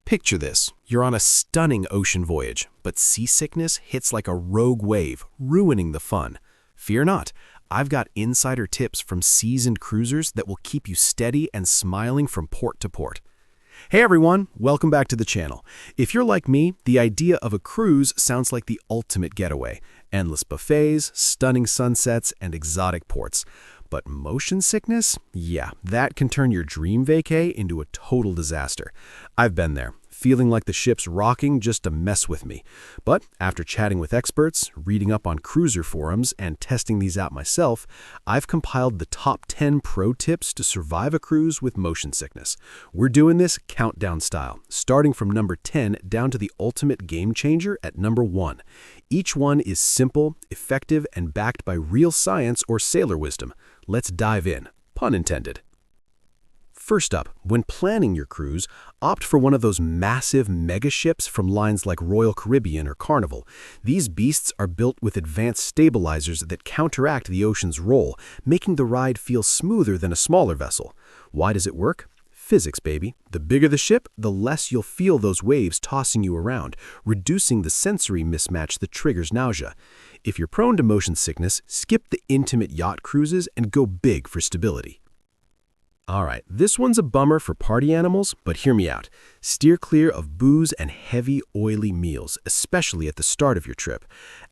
Picture this. You're on a stunning ocean voyage, but seasickness hits like a rogue wave, ruining the fun. Fear not. I've got insider tips from seasoned cruisers that will keep you steady and smiling from port to port. Hey everyone, welcome back to the channel. If you're like me, the idea of a cruise sounds like the ultimate getaway. Endless buffets, stunning sunsets, and exotic ports. But motion sickness? Yeah, that can turn your dream vacay into a total disaster. I've been there, feeling like the ship's rocking just to mess with me. But after chatting with experts, reading up on cruiser forums, and testing these out myself, I've compiled the top 10 pro tips to survive a cruise with motion sickness. We're doing this countdown style, starting from number 10 down to the ultimate game changer at number 1. Each one is simple, effective, and backed by real science or sailor wisdom. Let's dive in, pun intended. First up, when planning your cruise, opt for one of those massive mega ships from lines like Royal Caribbean or Carnival. These beasts are built with advanced stabilizers that counteract the ocean's roll, making the ride feel smoother than a smaller vessel. Why does it work? Physics, baby. The bigger the ship, the less you'll feel those waves tossing you around, reducing the sensory mismatch that triggers nausea. If you're prone to motion sickness, skip the intimate yacht cruises and go big for stability. Alright, this one's a bummer for party animals, but hear me out. Steer clear of booze and heavy, oily meals, especially at the start of your trip.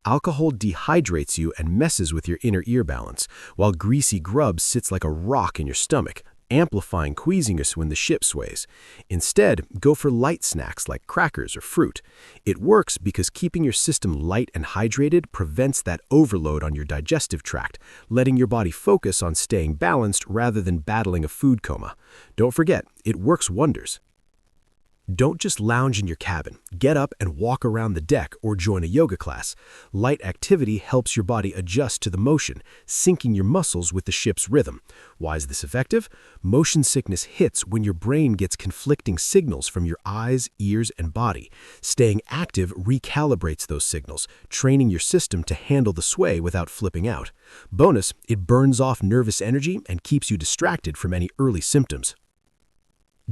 Alcohol dehydrates you and messes with your inner ear balance, while greasy grub sits like a rock in your stomach, amplifying queasiness when the ship sways. Instead, go for light snacks like crackers or fruit. It works because keeping your system light and hydrated prevents that overload on your digestive tract, letting your body focus on staying balanced rather than battling a food coma. Don't forget, it works wonders. Don't just lounge in your cabin. Get up and walk around the deck or join a yoga class. Light activity helps your body adjust to the motion, syncing your muscles with the ship's rhythm. Why is this effective? Motion sickness hits when your brain gets conflicting signals from your eyes, ears, and body. Staying active recalibrates those signals, training your system to handle the sway without flipping out. Bonus, it burns off nervous energy and keeps you distracted from any early symptoms.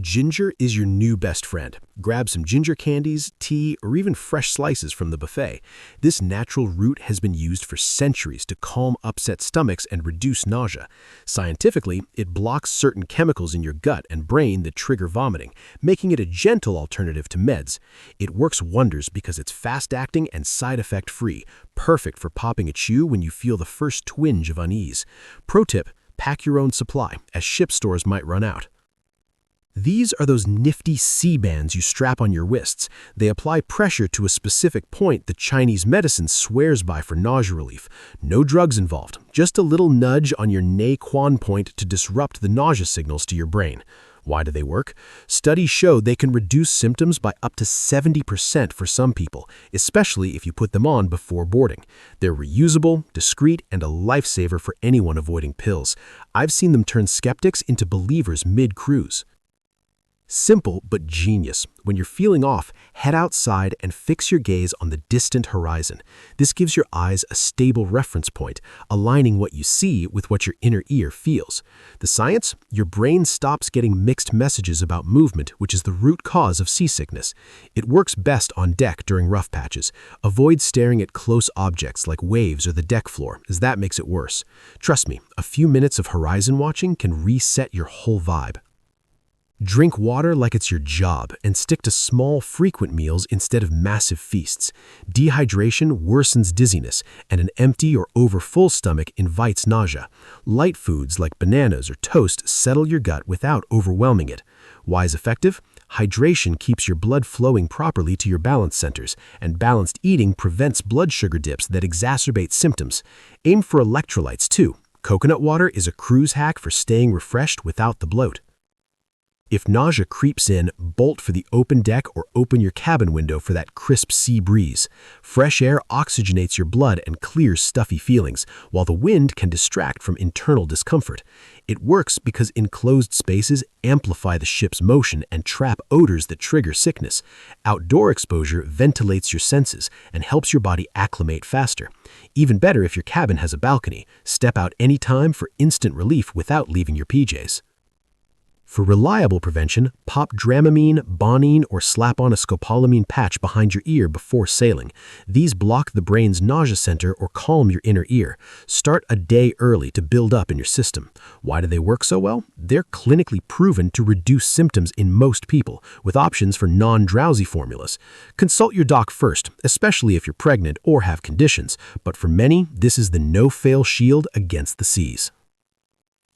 Ginger is your new best friend. Grab some ginger candies, tea, or even fresh slices from the buffet. This natural root has been used for centuries to calm upset stomachs and reduce nausea. Scientifically, it blocks certain chemicals in your gut and brain that trigger vomiting, making it a gentle alternative to meds. It works wonders because it's fast-acting and side-effect-free, perfect for popping a chew when you feel the first twinge of unease. Pro tip, pack your own supply, as ship stores might run out. These are those nifty C-bands you strap on your wrists. They apply pressure to a specific point that Chinese medicine swears by for nausea relief. No drugs involved, just a little nudge on your Nei-Quan point to disrupt the nausea signals to your brain. Why do they work? Studies show they can reduce symptoms by up to 70% for some people, especially if you put them on before boarding. They're reusable, discreet, and a lifesaver for anyone avoiding pills. I've seen them turn skeptics into believers mid-cruise. Simple but genius. When you're feeling off, head outside and fix your gaze on the distant horizon. This gives your eyes a stable reference point, aligning what you see with what your inner ear feels. The science? Your brain stops getting mixed messages about movement, which is the root cause of seasickness. It works best on deck during rough patches. Avoid staring at close objects like waves or the deck floor, as that makes it worse. Trust me, a few minutes of horizon watching can reset your whole vibe. Drink water like it's your job and stick to small, frequent meals instead of massive feasts. Dehydration worsens dizziness, and an empty or overfull stomach invites nausea. Light foods like bananas or toast settle your gut without overwhelming it. Why is effective? Hydration keeps your blood flowing properly to your balance centers, and balanced eating prevents blood sugar dips that exacerbate symptoms. Aim for electrolytes too. Coconut water is a cruise hack for staying refreshed without the bloat. If nausea creeps in, bolt for the open deck or open your cabin window for that crisp sea breeze. Fresh air oxygenates your blood and clears stuffy feelings, while the wind can distract from internal discomfort. It works because enclosed spaces amplify the ship's motion and trap odors that trigger sickness. Outdoor exposure ventilates your senses and helps your body acclimate faster. Even better if your cabin has a balcony. Step out anytime for instant relief without leaving your PJs. For reliable prevention, pop Dramamine, Bonine, or slap on a scopolamine patch behind your ear before sailing. These block the brain's nausea center or calm your inner ear. Start a day early to build up in your system. Why do they work so well? They're clinically proven to reduce symptoms in most people, with options for non-drowsy formulas. Consult your doc first, especially if you're pregnant or have conditions, but for many, this is the no-fail shield against the seas.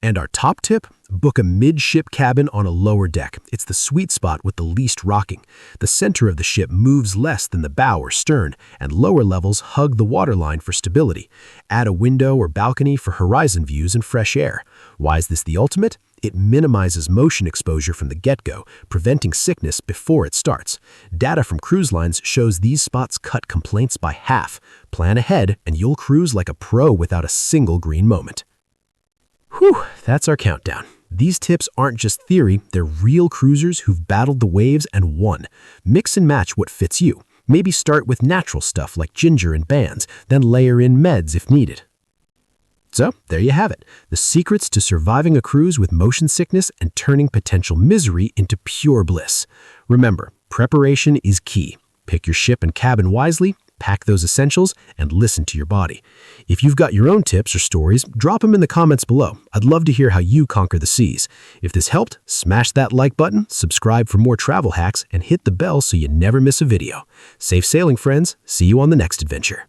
And our top tip? Book a midship cabin on a lower deck. It's the sweet spot with the least rocking. The center of the ship moves less than the bow or stern, and lower levels hug the waterline for stability. Add a window or balcony for horizon views and fresh air. Why is this the ultimate? It minimizes motion exposure from the get-go, preventing sickness before it starts. Data from cruise lines shows these spots cut complaints by half. Plan ahead, and you'll cruise like a pro without a single green moment. Whew, that's our countdown. These tips aren't just theory, they're real cruisers who've battled the waves and won. Mix and match what fits you. Maybe start with natural stuff like ginger and bands, then layer in meds if needed. So, there you have it. The secrets to surviving a cruise with motion sickness and turning potential misery into pure bliss. Remember, preparation is key. Pick your ship and cabin wisely, pack those essentials, and listen to your body. If you've got your own tips or stories, drop them in the comments below. I'd love to hear how you conquer the seas. If this helped, smash that like button, subscribe for more travel hacks, and hit the bell so you never miss a video. Safe sailing, friends. See you on the next adventure.